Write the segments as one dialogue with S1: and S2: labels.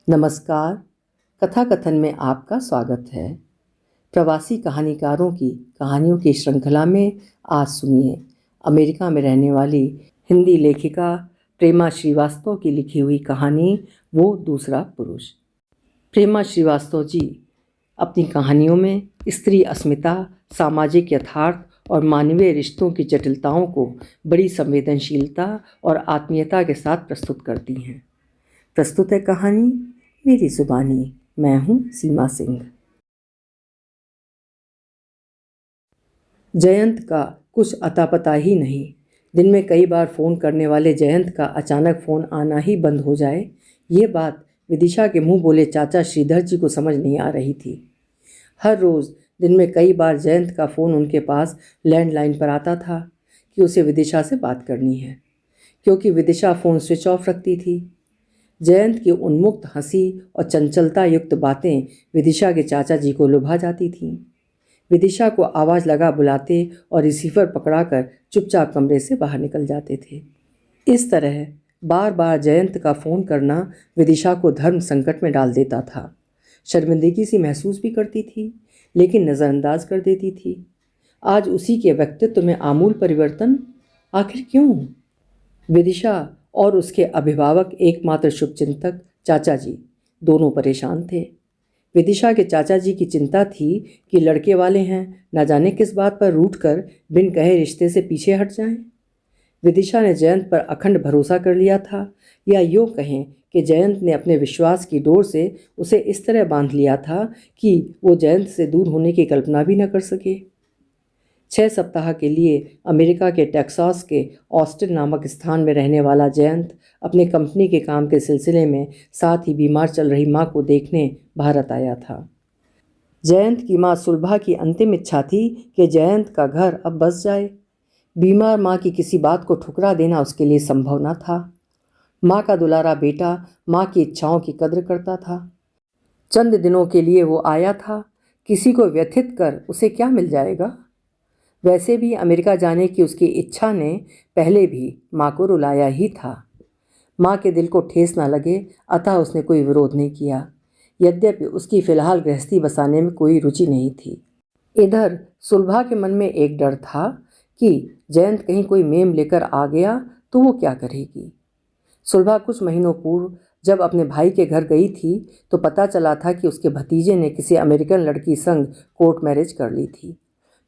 S1: नमस्कार। कथा कथन में आपका स्वागत है। प्रवासी कहानीकारों की कहानियों की श्रृंखला में आज सुनिए अमेरिका में रहने वाली हिंदी लेखिका प्रेमा श्रीवास्तव की लिखी हुई कहानी वो दूसरा पुरुष। प्रेमा श्रीवास्तव जी अपनी कहानियों में स्त्री अस्मिता, सामाजिक यथार्थ और मानवीय रिश्तों की जटिलताओं को बड़ी संवेदनशीलता और आत्मीयता के साथ प्रस्तुत करती हैं। प्रस्तुत है कहानी मेरी जुबानी। मैं हूँ सीमा सिंह। जयंत का कुछ अता पता ही नहीं। दिन में कई बार फ़ोन करने वाले जयंत का अचानक फ़ोन आना ही बंद हो जाए, ये बात विदिशा के मुंह बोले चाचा श्रीधर जी को समझ नहीं आ रही थी। हर रोज़ दिन में कई बार जयंत का फ़ोन उनके पास लैंडलाइन पर आता था कि उसे विदिशा से बात करनी है, क्योंकि विदिशा फ़ोन स्विच ऑफ रखती थी। जयंत की उन्मुक्त हंसी और चंचलता युक्त बातें विदिशा के चाचा जी को लुभा जाती थीं। विदिशा को आवाज़ लगा बुलाते और रिसीवर पकड़ाकर चुपचाप कमरे से बाहर निकल जाते थे। इस तरह बार बार जयंत का फ़ोन करना विदिशा को धर्म संकट में डाल देता था। शर्मिंदगी सी महसूस भी करती थी, लेकिन नज़रअंदाज कर देती थी। आज उसी के व्यक्तित्व में आमूल परिवर्तन, आखिर क्यों? विदिशा और उसके अभिभावक एकमात्र शुभचिंतक चाचा जी दोनों परेशान थे। विदिशा के चाचा जी की चिंता थी कि लड़के वाले हैं, न जाने किस बात पर रूठकर बिन कहे रिश्ते से पीछे हट जाएं। विदिशा ने जयंत पर अखंड भरोसा कर लिया था, या यूँ कहें कि जयंत ने अपने विश्वास की डोर से उसे इस तरह बांध लिया था कि वो जयंत से दूर होने की कल्पना भी न कर सके। 6 सप्ताह के लिए अमेरिका के टेक्सास के ऑस्टिन नामक स्थान में रहने वाला जयंत अपने कंपनी के काम के सिलसिले में साथ ही बीमार चल रही माँ को देखने भारत आया था। जयंत की माँ सुलभा की अंतिम इच्छा थी कि जयंत का घर अब बस जाए। बीमार माँ की किसी बात को ठुकरा देना उसके लिए संभव न था। माँ का दुलारा बेटा माँ की इच्छाओं की कद्र करता था। चंद दिनों के लिए वो आया था, किसी को व्यथित कर उसे क्या मिल जाएगा। वैसे भी अमेरिका जाने की उसकी इच्छा ने पहले भी माँ को रुलाया ही था। माँ के दिल को ठेस न लगे, अतः उसने कोई विरोध नहीं किया, यद्यपि उसकी फ़िलहाल गृहस्थी बसाने में कोई रुचि नहीं थी। इधर सुलभा के मन में एक डर था कि जयंत कहीं कोई मेम लेकर आ गया तो वो क्या करेगी। सुलभा कुछ महीनों पूर्व जब अपने भाई के घर गई थी तो पता चला था कि उसके भतीजे ने किसी अमेरिकन लड़की संग कोर्ट मैरिज कर ली थी।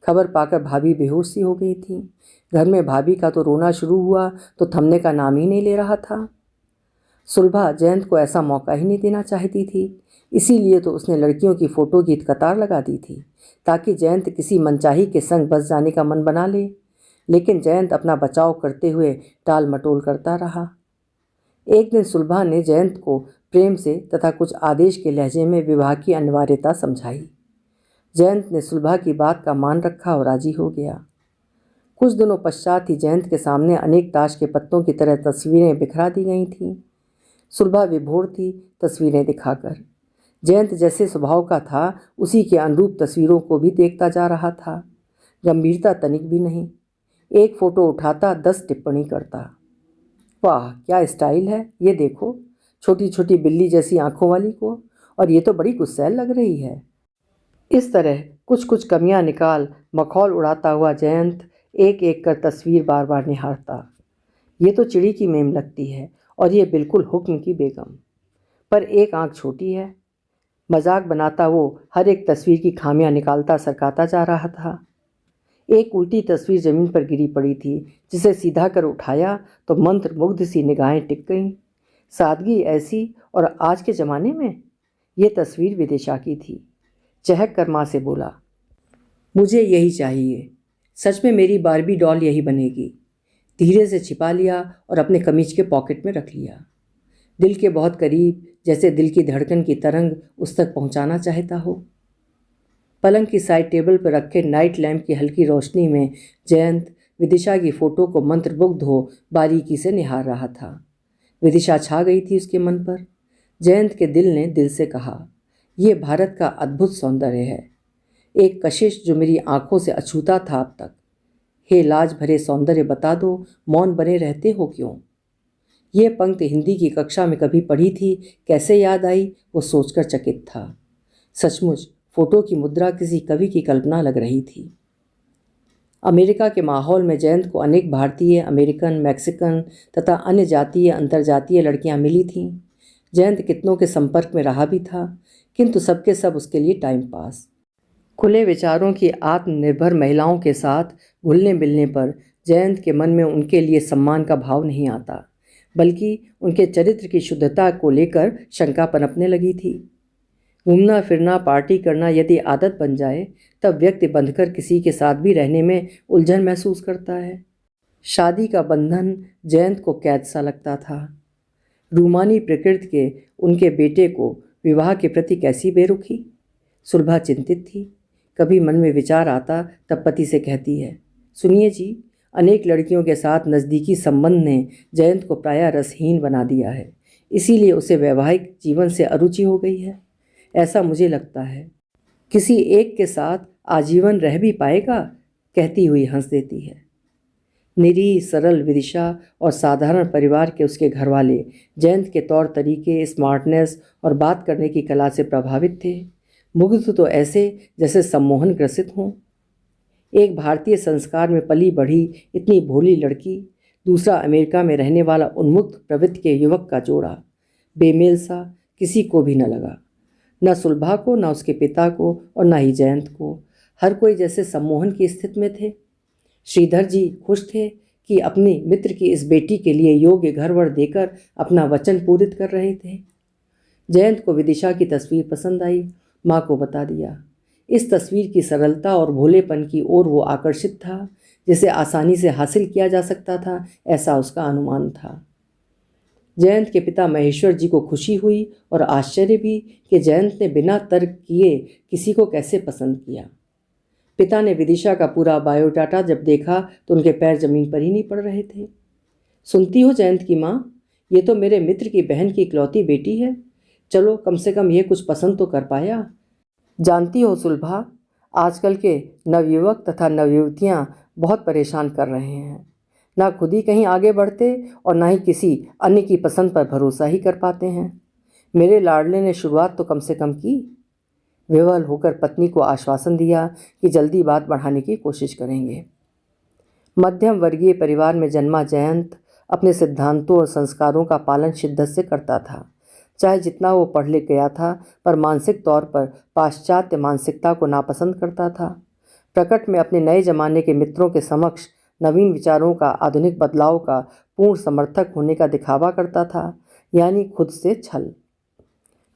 S1: खबर पाकर भाभी बेहोश सी हो गई थी। घर में भाभी का तो रोना शुरू हुआ तो थमने का नाम ही नहीं ले रहा था। सुलभा जयंत को ऐसा मौका ही नहीं देना चाहती थी, इसीलिए तो उसने लड़कियों की फ़ोटो की कतार लगा दी थी ताकि जयंत किसी मनचाही के संग बस जाने का मन बना ले। लेकिन जयंत अपना बचाव करते हुए टाल मटोल करता रहा। एक दिन सुलभा ने जयंत को प्रेम से तथा कुछ आदेश के लहजे में विवाह की अनिवार्यता समझाई। जयंत ने सुलभा की बात का मान रखा और राजी हो गया। कुछ दिनों पश्चात ही जयंत के सामने अनेक ताश के पत्तों की तरह तस्वीरें बिखरा दी गई थीं। सुलभा विभोर थी तस्वीरें दिखाकर। जयंत जैसे स्वभाव का था उसी के अनुरूप तस्वीरों को भी देखता जा रहा था। गंभीरता तनिक भी नहीं। एक फ़ोटो उठाता 10 टिप्पणी करता। वाह क्या स्टाइल है, ये देखो, छोटी छोटी बिल्ली जैसी आंखों वाली को, और ये तो बड़ी गुस्सैल लग रही है। इस तरह कुछ कुछ कमियां निकाल मखौल उड़ाता हुआ जयंत एक एक कर तस्वीर बार बार निहारता। ये तो चिड़ी की मेम लगती है और ये बिल्कुल हुक्म की बेगम, पर एक आंख छोटी है। मजाक बनाता वो हर एक तस्वीर की खामियां निकालता सरकाता जा रहा था। एक उल्टी तस्वीर जमीन पर गिरी पड़ी थी, जिसे सीधा कर उठाया तो मंत्र मुग्ध सी निगाहें टिक गईं। सादगी ऐसी, और आज के ज़माने में। ये तस्वीर विदिशा की थी। चहक कर माँ से बोला, मुझे यही चाहिए, सच में मेरी बारबी डॉल यही बनेगी। धीरे से छिपा लिया और अपने कमीज के पॉकेट में रख लिया। दिल के बहुत करीब, जैसे दिल की धड़कन की तरंग उस तक पहुंचाना चाहता हो। पलंग की साइड टेबल पर रखे नाइट लैंप की हल्की रोशनी में जयंत विदिशा की फ़ोटो को मंत्रमुग्ध हो बारीकी से निहार रहा था। विदिशा छा गई थी उसके मन पर। जयंत के दिल ने दिल से कहा, ये भारत का अद्भुत सौंदर्य है, एक कशिश जो मेरी आंखों से अछूता था अब तक। हे लाज भरे सौंदर्य, बता दो, मौन बने रहते हो क्यों? ये पंक्ति हिंदी की कक्षा में कभी पढ़ी थी, कैसे याद आई, वो सोचकर चकित था। सचमुच फोटो की मुद्रा किसी कवि की कल्पना लग रही थी। अमेरिका के माहौल में जयंत को अनेक भारतीय, अमेरिकन, मैक्सिकन तथा अन्य जातीय अंतर्जातीय लड़कियां मिली थीं। जयंत कितनों के संपर्क में रहा भी था, किंतु सबके सब उसके लिए टाइम पास। खुले विचारों की आत्मनिर्भर महिलाओं के साथ घुलने मिलने पर जयंत के मन में उनके लिए सम्मान का भाव नहीं आता, बल्कि उनके चरित्र की शुद्धता को लेकर शंका पनपने लगी थी। घूमना फिरना, पार्टी करना यदि आदत बन जाए तब व्यक्ति बंधकर किसी के साथ भी रहने में उलझन महसूस करता है। शादी का बंधन जयंत को कैद सा लगता था। रूमानी प्रकृति के उनके बेटे को विवाह के प्रति कैसी बेरुखी। सुलभा चिंतित थी। कभी मन में विचार आता तब पति से कहती है, सुनिए जी, अनेक लड़कियों के साथ नज़दीकी संबंध ने जयंत को प्रायः रसहीन बना दिया है, इसीलिए उसे वैवाहिक जीवन से अरुचि हो गई है। ऐसा मुझे लगता है। किसी एक के साथ आजीवन रह भी पाएगा, कहती हुई हंस देती है। निरीह, सरल, विदिशा और साधारण परिवार के उसके घरवाले जयंत के तौर तरीके, स्मार्टनेस और बात करने की कला से प्रभावित थे। मुग्ध तो ऐसे जैसे सम्मोहन ग्रसित हों। एक भारतीय संस्कार में पली बढ़ी इतनी भोली लड़की, दूसरा अमेरिका में रहने वाला उन्मुक्त प्रवृत्ति के युवक का जोड़ा बेमेल सा किसी को भी न लगा। न सुलभा को, न उसके पिता को और न ही जयंत को। हर कोई जैसे सम्मोहन की स्थिति में थे। श्रीधर जी खुश थे कि अपने मित्र की इस बेटी के लिए योग्य घरवर देकर अपना वचन पूरित कर रहे थे। जयंत को विदिशा की तस्वीर पसंद आई। माँ को बता दिया। इस तस्वीर की सरलता और भोलेपन की ओर वो आकर्षित था, जिसे आसानी से हासिल किया जा सकता था, ऐसा उसका अनुमान था। जयंत के पिता महेश्वर जी को खुशी हुई और आश्चर्य भी कि जयंत ने बिना तर्क किए किसी को कैसे पसंद किया। पिता ने विदिशा का पूरा बायोडाटा जब देखा तो उनके पैर जमीन पर ही नहीं पड़ रहे थे। सुनती हो जयंत की माँ, ये तो मेरे मित्र की बहन की इकलौती बेटी है। चलो कम से कम ये कुछ पसंद तो कर पाया। जानती हो सुलभा, आजकल के नवयुवक तथा नवयुवतियाँ बहुत परेशान कर रहे हैं। ना खुद ही कहीं आगे बढ़ते और ना ही किसी अन्य की पसंद पर भरोसा ही कर पाते हैं। मेरे लाडले ने शुरुआत तो कम से कम की। विवल होकर पत्नी को आश्वासन दिया कि जल्दी बात बढ़ाने की कोशिश करेंगे। मध्यम वर्गीय परिवार में जन्मा जयंत अपने सिद्धांतों और संस्कारों का पालन शिद्दत से करता था। चाहे जितना वो पढ़ लिख गया था, पर मानसिक तौर पर पाश्चात्य मानसिकता को नापसंद करता था। प्रकट में अपने नए जमाने के मित्रों के समक्ष नवीन विचारों का, आधुनिक बदलाव का पूर्ण समर्थक होने का दिखावा करता था, यानी खुद से छल।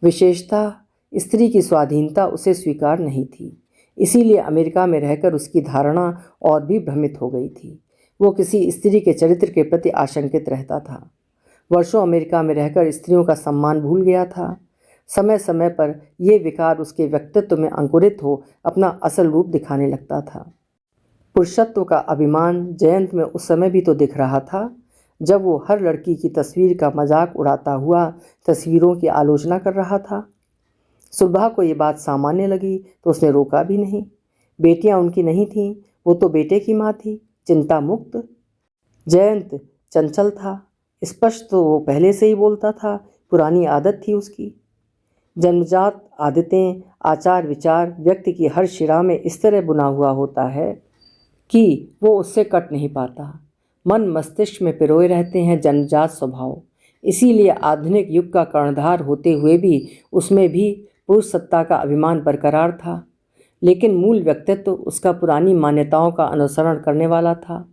S1: विशेषतः स्त्री की स्वाधीनता उसे स्वीकार नहीं थी, इसीलिए अमेरिका में रहकर उसकी धारणा और भी भ्रमित हो गई थी। वो किसी स्त्री के चरित्र के प्रति आशंकित रहता था। वर्षों अमेरिका में रहकर स्त्रियों का सम्मान भूल गया था। समय समय पर यह विकार उसके व्यक्तित्व में अंकुरित हो अपना असल रूप दिखाने लगता था। पुरुषत्व का अभिमान जयंत में उस समय भी तो दिख रहा था जब वो हर लड़की की तस्वीर का मजाक उड़ाता हुआ तस्वीरों की आलोचना कर रहा था। सुलभा को ये बात सामान्य लगी तो उसने रोका भी नहीं। बेटियां उनकी नहीं थीं, वो तो बेटे की माँ थी, चिंता मुक्त। जयंत चंचल था, स्पष्ट तो वो पहले से ही बोलता था, पुरानी आदत थी उसकी। जन्मजात आदतें, आचार विचार व्यक्ति की हर शिरा में इस तरह बुना हुआ होता है कि वो उससे कट नहीं पाता। मन मस्तिष्क में पिरोए रहते हैं जन्मजात स्वभाव। इसीलिए आधुनिक युग का कर्णधार होते हुए भी उसमें भी पुरुष सत्ता का अभिमान बरकरार था, लेकिन मूल व्यक्तित्व उसका पुरानी मान्यताओं का अनुसरण करने वाला था।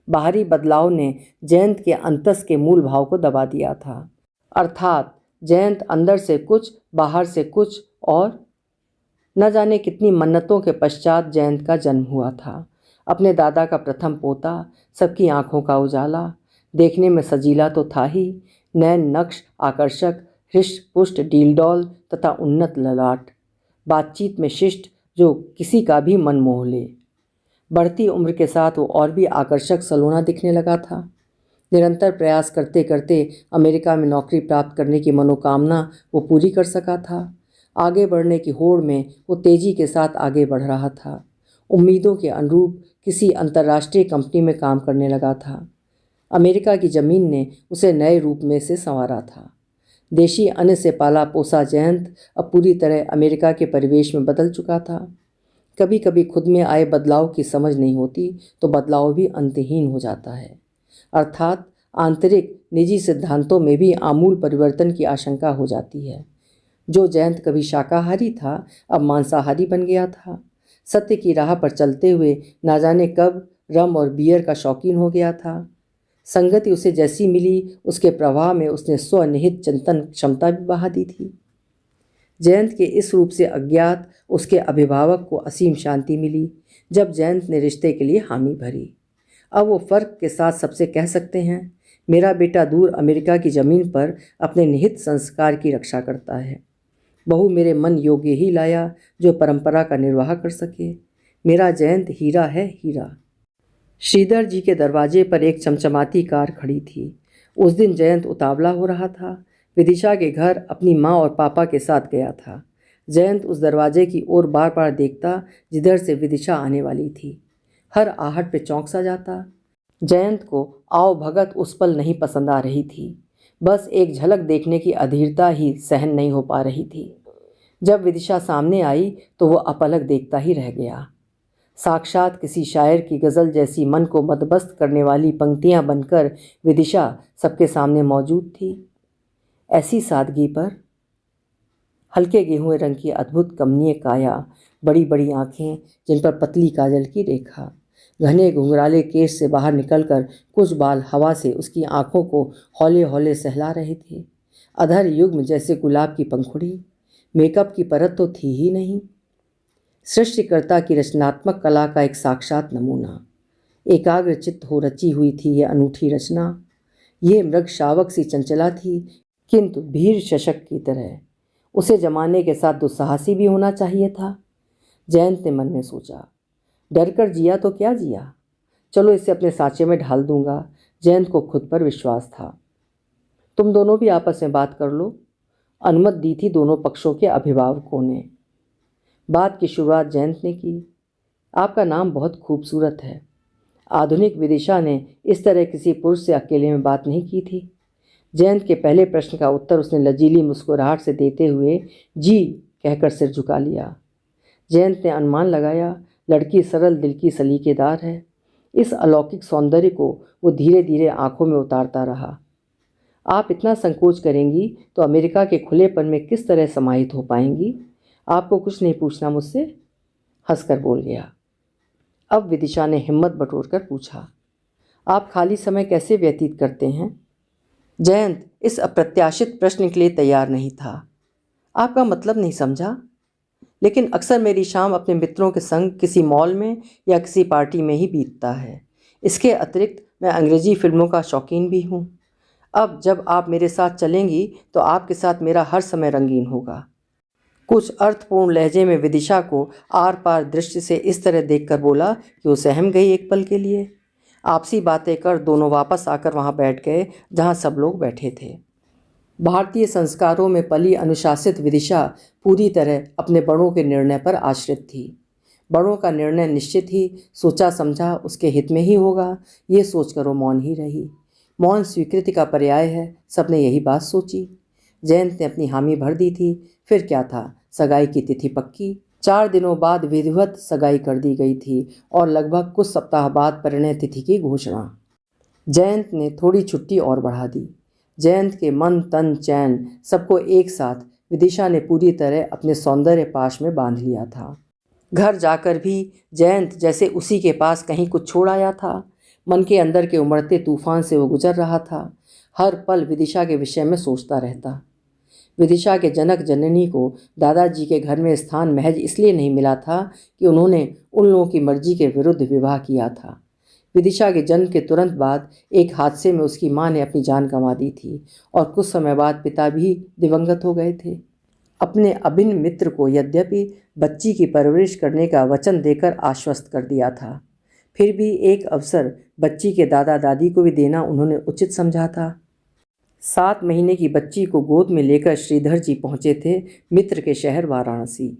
S1: बाहरी बदलाव ने जयंत के अंतस के मूल भाव को दबा दिया था, अर्थात जयंत अंदर से कुछ, बाहर से कुछ, और न जाने कितनी मन्नतों के पश्चात जयंत का जन्म हुआ था। अपने दादा का प्रथम पोता, सबकी आंखों का उजाला, देखने में सजीला तो था ही, नैन नक्श, आकर्षक, हृष्ट पुष्ट डीलडॉल तथा उन्नत ललाट, बातचीत में शिष्ट जो किसी का भी मन मोह ले। बढ़ती उम्र के साथ वो और भी आकर्षक सलोना दिखने लगा था। निरंतर प्रयास करते करते अमेरिका में नौकरी प्राप्त करने की मनोकामना वो पूरी कर सका था। आगे बढ़ने की होड़ में वो तेजी के साथ आगे बढ़ रहा था। उम्मीदों के अनुरूप किसी अंतर्राष्ट्रीय कंपनी में काम करने लगा था। अमेरिका की ज़मीन ने उसे नए रूप में से संवारा था। देशी अन्न से पाला पोसा जयंत अब पूरी तरह अमेरिका के परिवेश में बदल चुका था। कभी कभी खुद में आए बदलाव की समझ नहीं होती तो बदलाव भी अंतहीन हो जाता है, अर्थात आंतरिक निजी सिद्धांतों में भी आमूल परिवर्तन की आशंका हो जाती है। जो जयंत कभी शाकाहारी था अब मांसाहारी बन गया था। सत्य की राह पर चलते हुए ना जाने कब रम और बियर का शौकीन हो गया था। संगति उसे जैसी मिली उसके प्रवाह में उसने स्वनिहित चिंतन क्षमता भी बहा दी थी। जयंत के इस रूप से अज्ञात उसके अभिभावक को असीम शांति मिली जब जयंत ने रिश्ते के लिए हामी भरी। अब वो फर्क के साथ सबसे कह सकते हैं, मेरा बेटा दूर अमेरिका की ज़मीन पर अपने निहित संस्कार की रक्षा करता है। बहू मेरे मन योग्य ही लाया जो परंपरा का निर्वाह कर सके। मेरा जयंत हीरा है, हीरा। श्रीधर जी के दरवाजे पर एक चमचमाती कार खड़ी थी। उस दिन जयंत उतावला हो रहा था। विदिशा के घर अपनी माँ और पापा के साथ गया था। जयंत उस दरवाजे की ओर बार बार देखता जिधर से विदिशा आने वाली थी। हर आहट पे चौंक सा जाता। जयंत को आओ भगत उस पल नहीं पसंद आ रही थी, बस एक झलक देखने की अधीरता ही सहन नहीं हो पा रही थी। जब विदिशा सामने आई तो वो अपलक देखता ही रह गया। साक्षात किसी शायर की गज़ल जैसी मन को मदमस्त करने वाली पंक्तियां बनकर विदिशा सबके सामने मौजूद थी। ऐसी सादगी पर हल्के गेहुए रंग की अद्भुत कमनीय काया, बड़ी बड़ी आँखें जिन पर पतली काजल की रेखा, घने घुंघराले केश से बाहर निकलकर कुछ बाल हवा से उसकी आंखों को हौले हौले सहला रहे थे। अधर युग्म जैसे गुलाब की पंखुड़ी, मेकअप की परत तो थी ही नहीं। सृष्टिकर्ता की रचनात्मक कला का एक साक्षात नमूना। एकाग्र चित्त हो रची हुई थी ये अनूठी रचना। ये मृग शावक सी चंचला थी किंतु भीर शशक की तरह। उसे जमाने के साथ दुस्साहसी भी होना चाहिए था। जयंत ने मन में सोचा, डर कर जिया तो क्या जिया, चलो इसे अपने सांचे में ढाल दूंगा। जयंत को खुद पर विश्वास था। तुम दोनों भी आपस में बात कर लो, अनुमति दी थी दोनों पक्षों के अभिभावकों ने। बात की शुरुआत जयंत ने की। आपका नाम बहुत खूबसूरत है। आधुनिक विदिशा ने इस तरह किसी पुरुष से अकेले में बात नहीं की थी। जयंत के पहले प्रश्न का उत्तर उसने लजीली मुस्कुराहट से देते हुए जी कहकर सिर झुका लिया। जयंत ने अनुमान लगाया लड़की सरल दिल की सलीकेदार है। इस अलौकिक सौंदर्य को वो धीरे धीरे आंखों में उतारता रहा। आप इतना संकोच करेंगी तो अमेरिका के खुलेपन में किस तरह समाहित हो पाएंगी। आपको कुछ नहीं पूछना मुझसे, हंसकर बोल गया। अब विदिशा ने हिम्मत बटोरकर पूछा, आप खाली समय कैसे व्यतीत करते हैं। जयंत इस अप्रत्याशित प्रश्न के लिए तैयार नहीं था। आपका मतलब नहीं समझा, लेकिन अक्सर मेरी शाम अपने मित्रों के संग किसी मॉल में या किसी पार्टी में ही बीतता है। इसके अतिरिक्त मैं अंग्रेजी फिल्मों का शौकीन भी हूँ। अब जब आप मेरे साथ चलेंगी तो आपके साथ मेरा हर समय रंगीन होगा। कुछ अर्थपूर्ण लहजे में विदिशा को आर पार दृष्टि से इस तरह देखकर बोला कि वो सहम गई एक पल के लिए। आपसी बातें कर दोनों वापस आकर वहाँ बैठ गए जहाँ सब लोग बैठे थे। भारतीय संस्कारों में पली अनुशासित विदिशा पूरी तरह अपने बड़ों के निर्णय पर आश्रित थी। बड़ों का निर्णय निश्चित ही सोचा समझा उसके हित में ही होगा, ये सोचकर वो मौन ही रही। मौन स्वीकृति का पर्याय है, सबने यही बात सोची। जयंत ने अपनी हामी भर दी थी। फिर क्या था, सगाई की तिथि पक्की। 4 दिनों बाद विधिवत सगाई कर दी गई थी और लगभग कुछ सप्ताह बाद परिणय तिथि की घोषणा। जयंत ने थोड़ी छुट्टी और बढ़ा दी। जयंत के मन तन चैन सबको एक साथ विदिशा ने पूरी तरह अपने सौंदर्य पाश में बांध लिया था। घर जाकर भी जयंत जैसे उसी के पास कहीं कुछ छोड़ आया था। मन के अंदर के उमड़ते तूफान से वो गुजर रहा था। हर पल विदिशा के विषय में सोचता रहता। विदिशा के जनक जननी को दादाजी के घर में स्थान महज इसलिए नहीं मिला था कि उन्होंने उन लोगों की मर्जी के विरुद्ध विवाह किया था। विदिशा के जन्म के तुरंत बाद एक हादसे में उसकी मां ने अपनी जान गंवा दी थी और कुछ समय बाद पिता भी दिवंगत हो गए थे। अपने अभिन्न मित्र को यद्यपि बच्ची की परवरिश करने का वचन देकर आश्वस्त कर दिया था, फिर भी एक अवसर बच्ची के दादा दादी को भी देना उन्होंने उचित समझा था। 7 महीने की बच्ची को गोद में लेकर श्रीधर जी पहुँचे थे मित्र के शहर वाराणसी।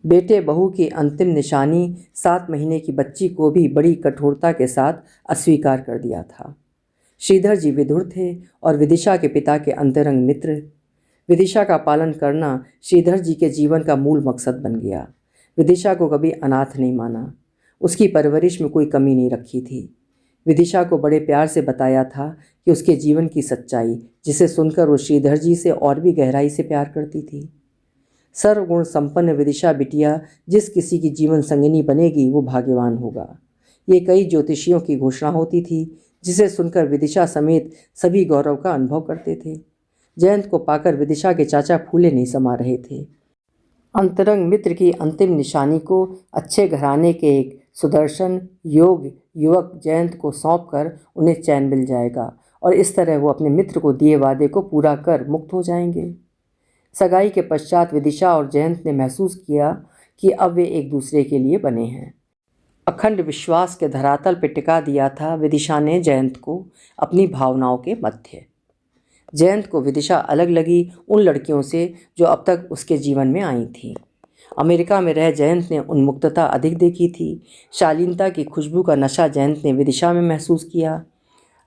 S1: बेटे बहू की अंतिम निशानी 7 महीने की बच्ची को भी बड़ी कठोरता के साथ अस्वीकार कर दिया था। श्रीधर जी विदुर थे और विदिशा के पिता के अंतरंग मित्र। विदिशा का पालन करना श्रीधर जी के जीवन का मूल मकसद बन गया। विदिशा को कभी अनाथ नहीं माना, उसकी परवरिश में कोई कमी नहीं रखी थी। विदिशा को बड़े प्यार से बताया था कि उसके जीवन की सच्चाई, जिसे सुनकर वो श्रीधर जी से और भी गहराई से प्यार करती थी। सर्वगुण संपन्न विदिशा बिटिया जिस किसी की जीवन संगिनी बनेगी वो भाग्यवान होगा, ये कई ज्योतिषियों की घोषणा होती थी, जिसे सुनकर विदिशा समेत सभी गौरव का अनुभव करते थे। जयंत को पाकर विदिशा के चाचा फूले नहीं समा रहे थे। अंतरंग मित्र की अंतिम निशानी को अच्छे घराने के एक सुदर्शन योग्य युवक जयंत को सौंपकर उन्हें चैन मिल जाएगा और इस तरह वो अपने मित्र को दिए वादे को पूरा कर मुक्त हो जाएंगे। सगाई के पश्चात विदिशा और जयंत ने महसूस किया कि अब वे एक दूसरे के लिए बने हैं। अखंड विश्वास के धरातल पर टिका दिया था विदिशा ने जयंत को अपनी भावनाओं के मध्य। जयंत को विदिशा अलग लगी उन लड़कियों से जो अब तक उसके जीवन में आई थीं। अमेरिका में रह जयंत ने उन्मुक्तता अधिक देखी थी। शालीनता की खुशबू का नशा जयंत ने विदिशा में महसूस किया।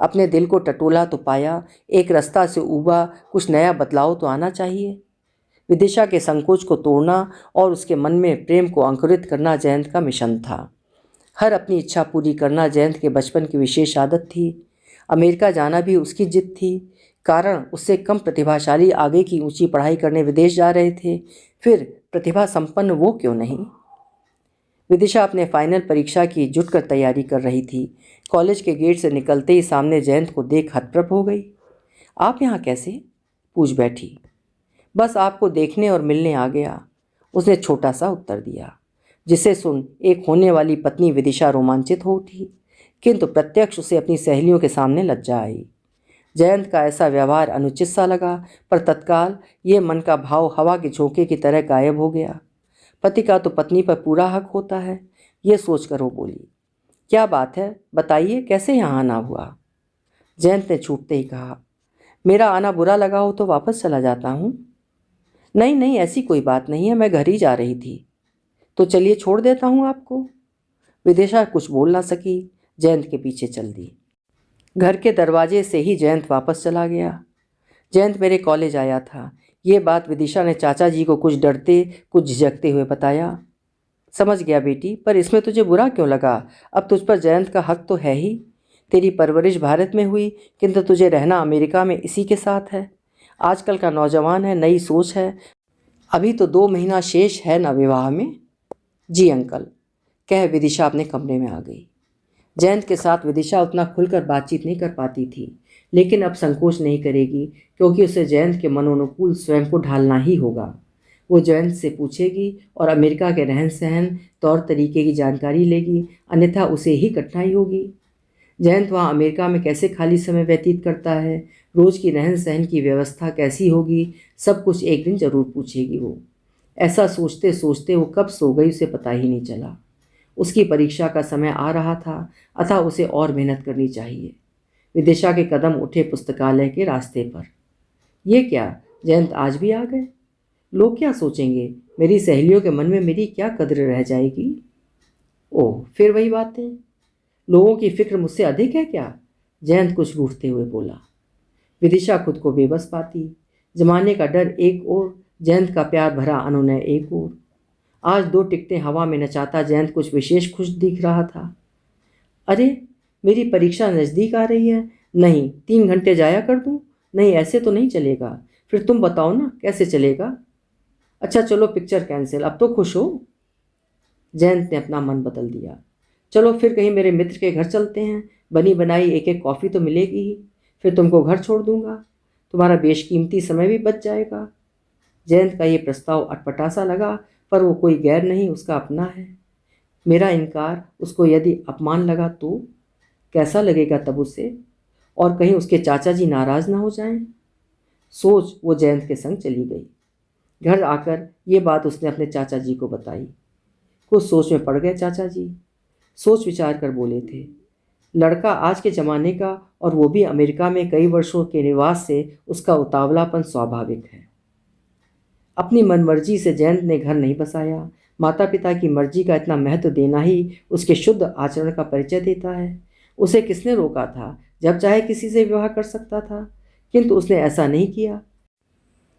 S1: अपने दिल को टटोला तो पाया, एक रास्ता से उबा, कुछ नया बदलाव तो आना चाहिए। विदिशा के संकोच को तोड़ना और उसके मन में प्रेम को अंकुरित करना जयंत का मिशन था। हर अपनी इच्छा पूरी करना जयंत के बचपन की विशेष आदत थी। अमेरिका जाना भी उसकी जिद थी, कारण उससे कम प्रतिभाशाली आगे की ऊंची पढ़ाई करने विदेश जा रहे थे, फिर प्रतिभा संपन्न वो क्यों नहीं। विदिशा अपने फाइनल परीक्षा की जुटकर तैयारी कर रही थी। कॉलेज के गेट से निकलते ही सामने जयंत को देख हतप्रभ हो गई। आप यहाँ कैसे? पूछ बैठी। बस आपको देखने और मिलने आ गया, उसने छोटा सा उत्तर दिया, जिसे सुन एक होने वाली पत्नी विदिशा रोमांचित हो उठी, किंतु प्रत्यक्ष उसे अपनी सहेलियों के सामने लज्जा आई। जयंत का ऐसा व्यवहार अनुचित सा लगा, पर तत्काल ये मन का भाव हवा के झोंके की तरह गायब हो गया। पति का तो पत्नी पर पूरा हक होता है, ये सोचकर वो बोली, क्या बात है, बताइए कैसे यहाँ आना हुआ? जयंत ने छूटते ही कहा, मेरा आना बुरा लगा हो तो वापस चला जाता हूँ। नहीं नहीं, ऐसी कोई बात नहीं है, मैं घर ही जा रही थी। तो चलिए छोड़ देता हूँ आपको। विदिशा कुछ बोल ना सकी, जयंत के पीछे चल दी। घर के दरवाजे से ही जयंत वापस चला गया। जयंत मेरे कॉलेज आया था, ये बात विदिशा ने चाचा जी को कुछ डरते कुछ झिझकते हुए बताया। समझ गया बेटी, पर इसमें तुझे बुरा क्यों लगा? अब तुझ पर जयंत का हक तो है ही। तेरी परवरिश भारत में हुई, किंतु तुझे रहना अमेरिका में इसी के साथ है। आजकल का नौजवान है, नई सोच है, अभी तो 2 महीना शेष है ना विवाह में। जी अंकल, कह विदिशा अपने कमरे में आ गई। जयंत के साथ विदिशा उतना खुलकर बातचीत नहीं कर पाती थी, लेकिन अब संकोच नहीं करेगी, क्योंकि उसे जयंत के मनोनुकूल स्वयं को ढालना ही होगा। वो जयंत से पूछेगी और अमेरिका के रहन सहन तौर तरीके की जानकारी लेगी, अन्यथा उसे ही कठिनाई होगी। जयंत वहाँ अमेरिका में कैसे खाली समय व्यतीत करता है, रोज़ की रहन सहन की व्यवस्था कैसी होगी, सब कुछ एक दिन जरूर पूछेगी वो। ऐसा सोचते सोचते वो कब सो गई उसे पता ही नहीं चला। उसकी परीक्षा का समय आ रहा था, अतः उसे और मेहनत करनी चाहिए। विदिशा के कदम उठे पुस्तकालय के रास्ते पर। ये क्या, जयंत आज भी आ गए? लोग क्या सोचेंगे? मेरी सहेलियों के मन में मेरी क्या कद्र रह जाएगी? ओह, फिर वही बातें। लोगों की फिक्र मुझसे अधिक है क्या? जयंत कुछ रूठते हुए बोला। विदिशा खुद को बेबस पाती। जमाने का डर एक ओर, जयंत का प्यार भरा अनुनय एक ओर। आज 2 टिकटें हवा में नचाता जयंत कुछ विशेष खुश दिख रहा था। अरे, मेरी परीक्षा नज़दीक आ रही है। नहीं, 3 घंटे जाया कर दूं? नहीं, ऐसे तो नहीं चलेगा। फिर तुम बताओ ना, कैसे चलेगा? अच्छा चलो, पिक्चर कैंसिल, अब तो खुश हो? जयंत ने अपना मन बदल दिया। चलो फिर कहीं मेरे मित्र के घर चलते हैं, बनी बनाई एक एक कॉफ़ी तो मिलेगी ही। फिर तुमको घर छोड़ दूंगा, तुम्हारा बेशकीमती समय भी बच जाएगा। जयंत का ये प्रस्ताव अटपटा सा लगा, पर वो कोई गैर नहीं, उसका अपना है। मेरा इनकार उसको यदि अपमान लगा तो कैसा लगेगा तब उसे? और कहीं उसके चाचा जी नाराज़ ना हो जाएं। सोच वो जयंत के संग चली गई। घर आकर ये बात उसने अपने चाचा जी को बताई। कुछ सोच में पड़ गए चाचा जी। सोच विचार कर बोले थे, लड़का आज के ज़माने का, और वो भी अमेरिका में कई वर्षों के निवास से उसका उतावलापन स्वाभाविक है। अपनी मनमर्जी से जयंत ने घर नहीं बसाया। माता पिता की मर्जी का इतना महत्व देना ही उसके शुद्ध आचरण का परिचय देता है। उसे किसने रोका था? जब चाहे किसी से विवाह कर सकता था, किंतु उसने ऐसा नहीं किया।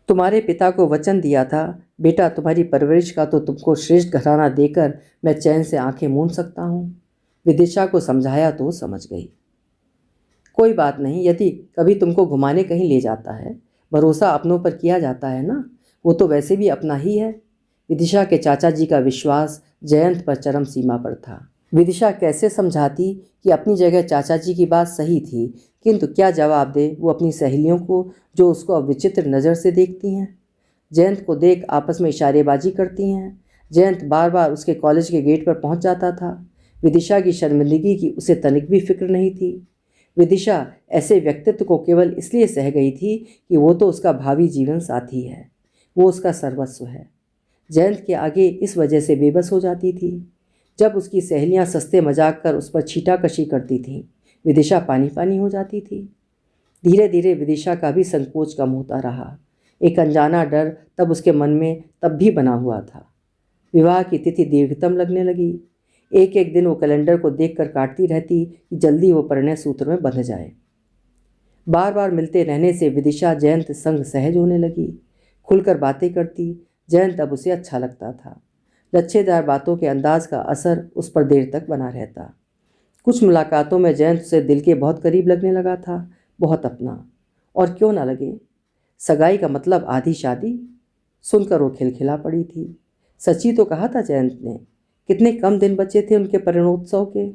S1: तुम्हारे पिता को वचन दिया था, बेटा तुम्हारी परवरिश का तो तुमको श्रेष्ठ घराना देकर मैं चैन से आंखें मूंद सकता हूँ। विदिशा को समझाया तो समझ गई। कोई बात नहीं, यदि कभी तुमको घुमाने कहीं ले जाता है, भरोसा अपनों पर किया जाता है ना, वो तो वैसे भी अपना ही है। विदिशा के चाचा जी का विश्वास जयंत पर चरम सीमा पर था। विदिशा कैसे समझाती कि अपनी जगह चाचा जी की बात सही थी, किंतु क्या जवाब दे वो अपनी सहेलियों को जो उसको अब विचित्र नज़र से देखती हैं। जयंत को देख आपस में इशारेबाजी करती हैं। जयंत बार बार उसके कॉलेज के गेट पर पहुंच जाता था। विदिशा की शर्मिंदगी की उसे तनिक भी फिक्र नहीं थी। विदिशा ऐसे व्यक्तित्व को केवल इसलिए सह गई थी कि वो तो उसका भावी जीवन साथी है, वो उसका सर्वस्व है। जयंत के आगे इस वजह से बेबस हो जाती थी। जब उसकी सहेलियां सस्ते मजाक कर उस पर छीटाकशी करती थीं, विदिशा पानी पानी हो जाती थी। धीरे धीरे विदिशा का भी संकोच कम होता रहा। एक अनजाना डर तब उसके मन में तब भी बना हुआ था। विवाह की तिथि दीर्घतम लगने लगी। एक एक दिन वो कैलेंडर को देखकर काटती रहती कि जल्दी वो परिणय सूत्र में बंध जाए। बार बार मिलते रहने से विदिशा जयंत संग सहज होने लगी। खुलकर बातें करती। जयंत अब उसे अच्छा लगता था। लच्छेदार बातों के अंदाज का असर उस पर देर तक बना रहता। कुछ मुलाकातों में जयंत उसे दिल के बहुत करीब लगने लगा था, बहुत अपना। और क्यों ना लगे, सगाई का मतलब आधी शादी। सुनकर वो खिलखिला पड़ी थी। सच्ची तो कहा था जयंत ने। कितने कम दिन बचे थे उनके परिणोत्सव के।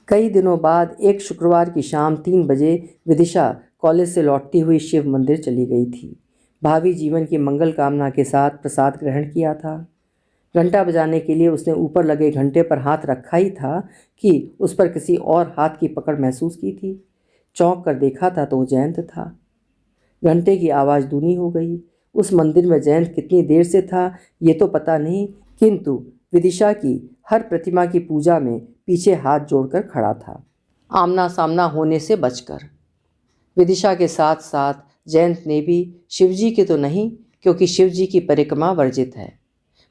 S1: कई दिनों बाद एक शुक्रवार की शाम 3 बजे विदिशा कॉलेज से लौटती हुई शिव मंदिर चली गई थी। भावी जीवन की मंगल कामना के साथ प्रसाद ग्रहण किया था। घंटा बजाने के लिए उसने ऊपर लगे घंटे पर हाथ रखा ही था कि उस पर किसी और हाथ की पकड़ महसूस की थी। चौंक कर देखा था तो वो जयंत था। घंटे की आवाज़ धूनी हो गई। उस मंदिर में जयंत कितनी देर से था ये तो पता नहीं, किंतु विदिशा की हर प्रतिमा की पूजा में पीछे हाथ जोड़कर खड़ा था, आमना सामना होने से बचकर। विदिशा के साथ साथ जयंत ने भी शिवजी की तो नहीं, क्योंकि शिवजी की परिक्रमा वर्जित है,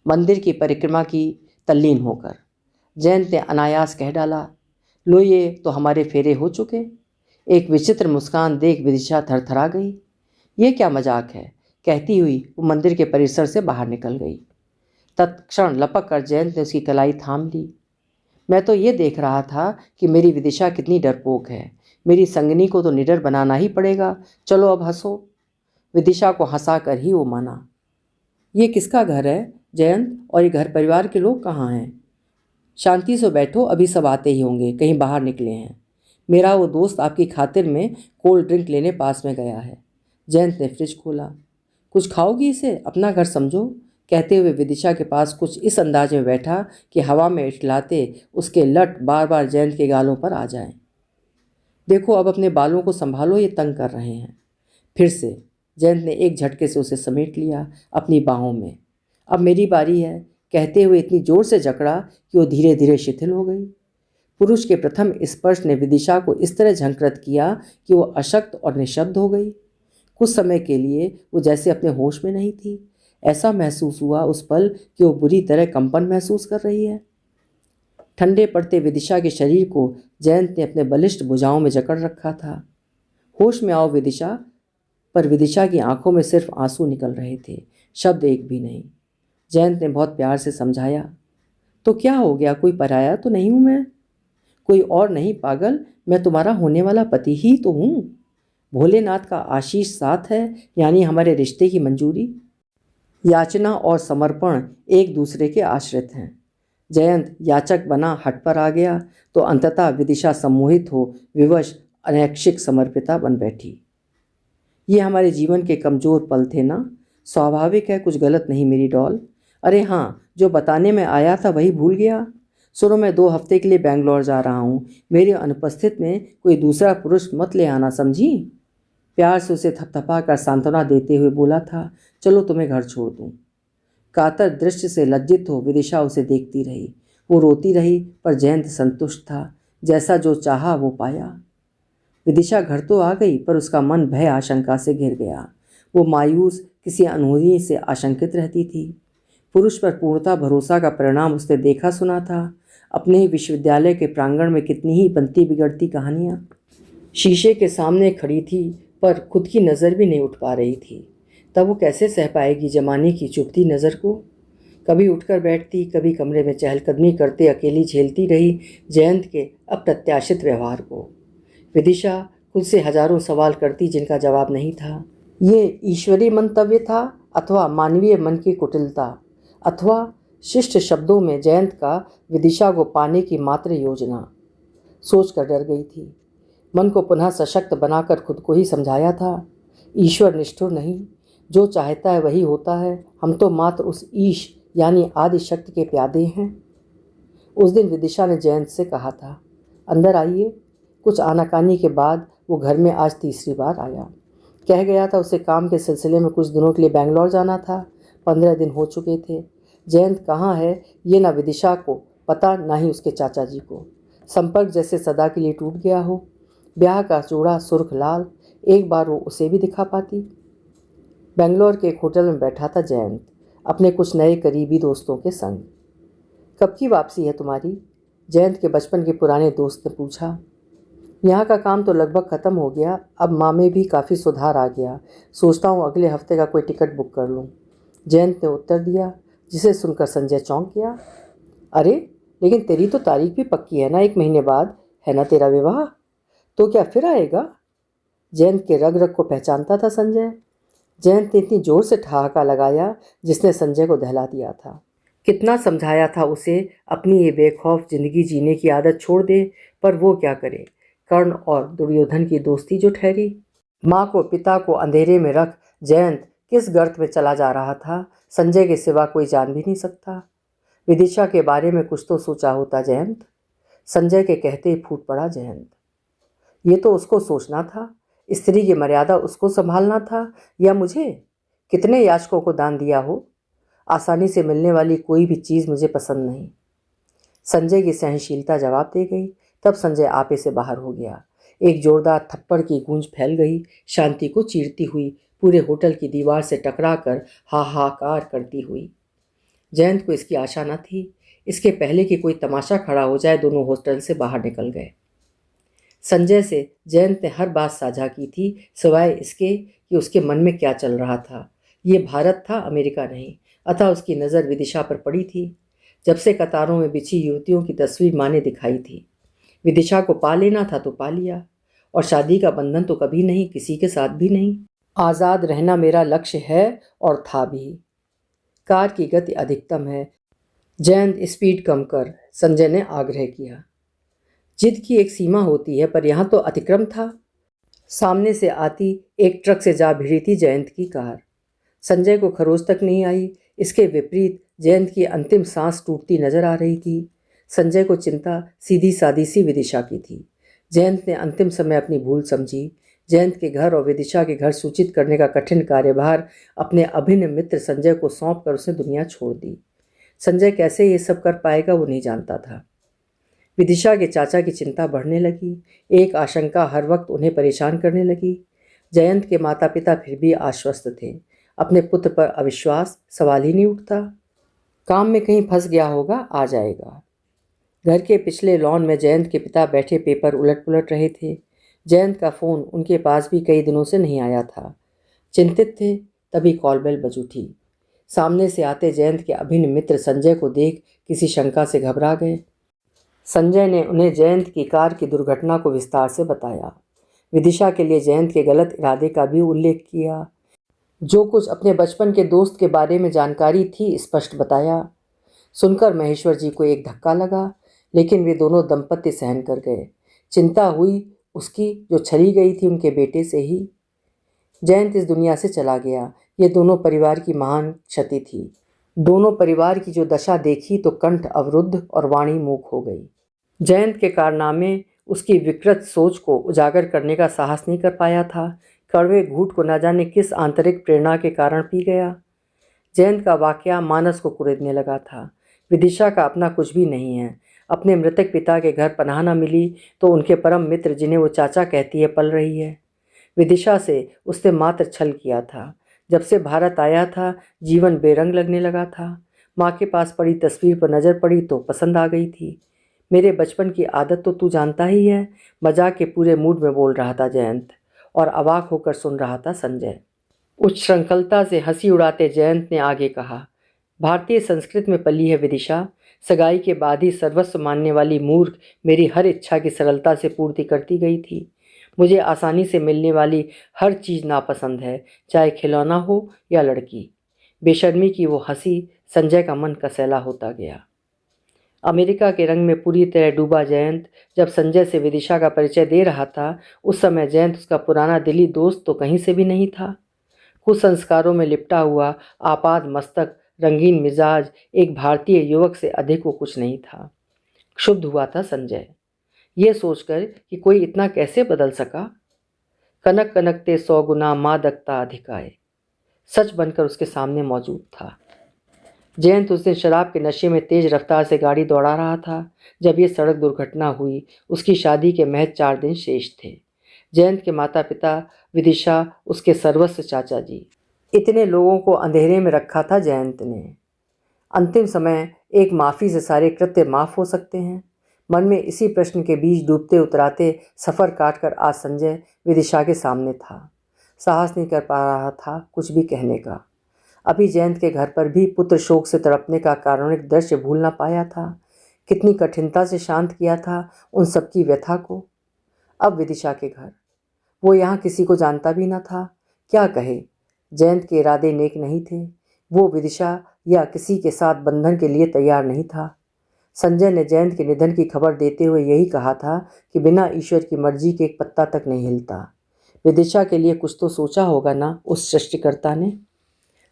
S1: मंदिर की परिक्रमा की तल्लीन होकर। जयंत ने अनायास कह डाला, लो ये तो हमारे फेरे हो चुके। एक विचित्र मुस्कान देख विदिशा थरथरा गई। ये क्या मजाक है, कहती हुई वो मंदिर के परिसर से बाहर निकल गई। तत्क्षण लपक कर जयंत ने उसकी कलाई थाम ली। मैं तो ये देख रहा था कि मेरी विदिशा कितनी डरपोक है। मेरी संगनी को तो निडर बनाना ही पड़ेगा। चलो अब हंसो। विदिशा को हंसा कर ही वो माना। ये किसका घर है जयंत, और ये घर परिवार के लोग कहाँ हैं? शांति से बैठो, अभी सब आते ही होंगे, कहीं बाहर निकले हैं। मेरा वो दोस्त आपकी खातिर में कोल्ड ड्रिंक लेने पास में गया है। जयंत ने फ्रिज खोला। कुछ खाओगी इसे, अपना घर समझो, कहते हुए विदिशा के पास कुछ इस अंदाज में बैठा कि हवा में इठलाते उसके लट बार बार जयंत के गालों पर आ जाएं। देखो अब अपने बालों को संभालो, ये तंग कर रहे हैं। फिर से जयंत ने एक झटके से उसे समेट लिया अपनी बाहों में। अब मेरी बारी है, कहते हुए इतनी जोर से जकड़ा कि वो धीरे धीरे शिथिल हो गई। पुरुष के प्रथम स्पर्श ने विदिशा को इस तरह झंकृत किया कि वो अशक्त और निशब्द हो गई। कुछ समय के लिए वो जैसे अपने होश में नहीं थी। ऐसा महसूस हुआ उस पल कि वो बुरी तरह कंपन महसूस कर रही है। ठंडे पड़ते विदिशा के शरीर को जयंत ने अपने बलिष्ठ भुजाओं में जकड़ रखा था। होश में आओ विदिशा। पर विदिशा की आंखों में सिर्फ आंसू निकल रहे थे, शब्द एक भी नहीं। जयंत ने बहुत प्यार से समझाया, तो क्या हो गया, कोई पराया तो नहीं हूँ मैं? कोई और नहीं पागल, मैं तुम्हारा होने वाला पति ही तो हूँ। भोलेनाथ का आशीष साथ है, यानी हमारे रिश्ते की मंजूरी। याचना और समर्पण एक दूसरे के आश्रित हैं। जयंत याचक बना हट पर आ गया तो अंततः विदिशा सम्मोहित हो विवश अनैक्षिक समर्पिता बन बैठी। ये हमारे जीवन के कमज़ोर पल थे ना। स्वाभाविक है, कुछ गलत नहीं मेरी डॉल। अरे हाँ, जो बताने में आया था वही भूल गया। सुनो, मैं 2 हफ्ते के लिए बेंगलोर जा रहा हूँ। मेरी अनुपस्थित में कोई दूसरा पुरुष मत ले आना, समझी? प्यार से उसे थपथपा कर सांत्वना देते हुए बोला था, चलो तुम्हें घर छोड़ दूँ। कातर दृश्य से लज्जित हो विदिशा उसे देखती रही। वो रोती रही, पर जयंत संतुष्ट था। जैसा जो चाहा वो पाया। विदिशा घर तो आ गई, पर उसका मन भय आशंका से घिर गया। वो मायूस, किसी अनहोनी से आशंकित रहती थी। पुरुष पर पूर्णता भरोसा का परिणाम उसने देखा सुना था। अपने ही विश्वविद्यालय के प्रांगण में कितनी ही बनती बिगड़ती कहानियाँ। शीशे के सामने खड़ी थी पर खुद की नज़र भी नहीं उठ पा रही थी। तब वो कैसे सह पाएगी जमाने की चुभती नज़र को। कभी उठकर बैठती, कभी कमरे में चहलकदमी करते अकेली झेलती रही जयंत के अप्रत्याशित व्यवहार को। विदिशा खुद से हजारों सवाल करती जिनका जवाब नहीं था। ये ईश्वरीय मंतव्य था अथवा मानवीय मन की कुटिलता, अथवा शिष्ट शब्दों में जयंत का विदिशा को पाने की मात्र योजना। सोच कर डर गई थी। मन को पुनः सशक्त बनाकर खुद को ही समझाया था, ईश्वर निष्ठुर नहीं, जो चाहता है वही होता है। हम तो मात्र उस ईश यानी आदि शक्ति के प्यादे हैं। उस दिन विदिशा ने जयंत से कहा था, अंदर आइए। कुछ आनाकानी के बाद वो घर में आज तीसरी बार आया। कह गया था उसे काम के सिलसिले में कुछ दिनों के लिए बेंगलोर जाना था। 15 दिन हो चुके थे। जयंत कहाँ है ये ना विदिशा को पता, ना ही उसके चाचा जी को। संपर्क जैसे सदा के लिए टूट गया हो। ब्याह का जोड़ा सुर्ख लाल, एक बार वो उसे भी दिखा पाती। बेंगलोर के एक होटल में बैठा था जयंत अपने कुछ नए करीबी दोस्तों के संग। कब की वापसी है तुम्हारी? जयंत के बचपन के पुराने दोस्त ने पूछा। यहाँ का काम तो लगभग ख़त्म हो गया, अब माँ में भी काफ़ी सुधार आ गया। सोचता हूँ अगले हफ्ते का कोई टिकट बुक कर लूँ, जयंत ने उत्तर दिया, जिसे सुनकर संजय चौंक गया। अरे लेकिन तेरी तो तारीख भी पक्की है ना, 1 महीने बाद है ना तेरा विवाह, तो क्या फिर आएगा? जयंत के रग रग को पहचानता था संजय। जयंत ने इतनी जोर से ठहाका लगाया जिसने संजय को दहला दिया था। कितना समझाया था उसे अपनी ये बेखौफ जिंदगी जीने की आदत छोड़ दे, पर वो क्या करे। कर्ण और दुर्योधन की दोस्ती जो ठहरी। माँ को पिता को अंधेरे में रख जयंत किस गर्त में चला जा रहा था, संजय के सिवा कोई जान भी नहीं सकता। विदिशा के बारे में कुछ तो सोचा होता जयंत। संजय के कहते ही फूट पड़ा जयंत। ये तो उसको सोचना था, स्त्री की मर्यादा उसको संभालना था, या मुझे? कितने याचकों को दान दिया हो, आसानी से मिलने वाली कोई भी चीज़ मुझे पसंद नहीं। संजय की सहनशीलता जवाब दे गई। तब संजय आपे से बाहर हो गया। एक जोरदार थप्पड़ की गूंज फैल गई, शांति को चीरती हुई, पूरे होटल की दीवार से टकराकर हाहाकार करती हुई। जयंत को इसकी आशा न थी। इसके पहले कि कोई तमाशा खड़ा हो जाए, दोनों होटल से बाहर निकल गए। संजय से जयंत ने हर बात साझा की थी, सिवाय इसके कि उसके मन में क्या चल रहा था। ये भारत था, अमेरिका नहीं। अतः उसकी नज़र विदिशा पर पड़ी थी। जब से कतारों में बिछी युवतियों की तस्वीर माँ ने दिखाई थी। विदिशा को पा लेना था तो पा लिया, और शादी का बंधन तो कभी नहीं, किसी के साथ भी नहीं। आज़ाद रहना मेरा लक्ष्य है और था भी। कार की गति अधिकतम है। जयंत स्पीड कम कर, संजय ने आग्रह किया। जिद की एक सीमा होती है, पर यहाँ तो अतिक्रम था। सामने से आती एक ट्रक से जा भिड़ी थी जयंत की कार। संजय को खरोच तक नहीं आई। इसके विपरीत जयंत की अंतिम सांस टूटती नजर आ रही थी। संजय को चिंता सीधी सादी सी विदिशा की थी। जयंत ने अंतिम समय अपनी भूल समझी। जयंत के घर और विदिशा के घर सूचित करने का कठिन कार्यभार अपने अभिन्न मित्र संजय को सौंप कर उसने दुनिया छोड़ दी। संजय कैसे ये सब कर पाएगा वो नहीं जानता था। विदिशा के चाचा की चिंता बढ़ने लगी। एक आशंका हर वक्त उन्हें परेशान करने लगी। जयंत के माता पिता फिर भी आश्वस्त थे। अपने पुत्र पर अविश्वास, सवाल ही नहीं उठता। काम में कहीं फंस गया होगा, आ जाएगा। घर के पिछले लॉन में जयंत के पिता बैठे पेपर उलट पुलट रहे थे। जयंत का फ़ोन उनके पास भी कई दिनों से नहीं आया था। चिंतित थे, तभी कॉल बेल बज उठी। सामने से आते जयंत के अभिन्न मित्र संजय को देख किसी शंका से घबरा गए। संजय ने उन्हें जयंत की कार की दुर्घटना को विस्तार से बताया। विदिशा के लिए जयंत के गलत इरादे का भी उल्लेख किया। जो कुछ अपने बचपन के दोस्त के बारे में जानकारी थी स्पष्ट बताया। सुनकर महेश्वर जी को एक धक्का लगा, लेकिन वे दोनों दंपत्ति सहन कर गए। चिंता हुई उसकी जो छली गई थी उनके बेटे से ही। जयंत इस दुनिया से चला गया। ये दोनों परिवार की महान क्षति थी। दोनों परिवार की जो दशा देखी तो कंठ अवरुद्ध और वाणी मूक हो गई। जयंत के कारनामे उसकी विकृत सोच को उजागर करने का साहस नहीं कर पाया था। कड़वे घूंट को न जाने किस आंतरिक प्रेरणा के कारण पी गया। जयंत का वाकया मानस को कुरेदने लगा था। विदिशा का अपना कुछ भी नहीं है। अपने मृतक पिता के घर पनाह न मिली तो उनके परम मित्र, जिन्हें वो चाचा कहती है, पल रही है। विदिशा से उसने मात्र छल किया था। जब से भारत आया था जीवन बेरंग लगने लगा था। माँ के पास पड़ी तस्वीर पर नज़र पड़ी तो पसंद आ गई थी। मेरे बचपन की आदत तो तू जानता ही है, मजाक के पूरे मूड में बोल रहा था जयंत, और अवाक होकर सुन रहा था संजय। उच्च श्रृंखलता से हंसी उड़ाते जयंत ने आगे कहा, भारतीय संस्कृति में पली है विदिशा, सगाई के बाद ही सर्वस्व मानने वाली मूर्ख मेरी हर इच्छा की सरलता से पूर्ति करती गई थी। मुझे आसानी से मिलने वाली हर चीज़ नापसंद है, चाहे खिलौना हो या लड़की। बेशर्मी की वो हंसी संजय का मन कसैला होता गया। अमेरिका के रंग में पूरी तरह डूबा जयंत जब संजय से विदिशा का परिचय दे रहा था, उस समय जयंत उसका पुराना दिली दोस्त तो कहीं से भी नहीं था। कुसंस्कारों में लिपटा हुआ आपाद मस्तक, रंगीन मिजाज एक भारतीय युवक से अधिक वो कुछ नहीं था। क्षुब्ध हुआ था संजय, ये सोचकर कि कोई इतना कैसे बदल सका। कनक कनकते 100 गुना मादकता अधिकाए सच बनकर उसके सामने मौजूद था। जयंत उस दिन शराब के नशे में तेज रफ्तार से गाड़ी दौड़ा रहा था जब ये सड़क दुर्घटना हुई। उसकी शादी के महज 4 दिन शेष थे। जयंत के माता पिता, विदिशा, उसके सर्वस्व चाचा जी, इतने लोगों को अंधेरे में रखा था जयंत ने। अंतिम समय एक माफ़ी से सारे कृत्य माफ़ हो सकते हैं। मन में इसी प्रश्न के बीच डूबते उतराते सफ़र काटकर आज संजय विदिशा के सामने था। साहस नहीं कर पा रहा था कुछ भी कहने का। अभी जयंत के घर पर भी पुत्र शोक से तड़पने का कारुणिक दृश्य भूल ना पाया था। कितनी कठिनता से शांत किया था उन सबकी व्यथा को। अब विदिशा के घर, वो यहाँ किसी को जानता भी ना था। क्या कहे, जयंत के इरादे नेक नहीं थे। वो विदिशा या किसी के साथ बंधन के लिए तैयार नहीं था। संजय ने जयंत के निधन की खबर देते हुए यही कहा था कि बिना ईश्वर की मर्जी के एक पत्ता तक नहीं हिलता। विदिशा के लिए कुछ तो सोचा होगा ना उस सृष्टिकर्ता ने।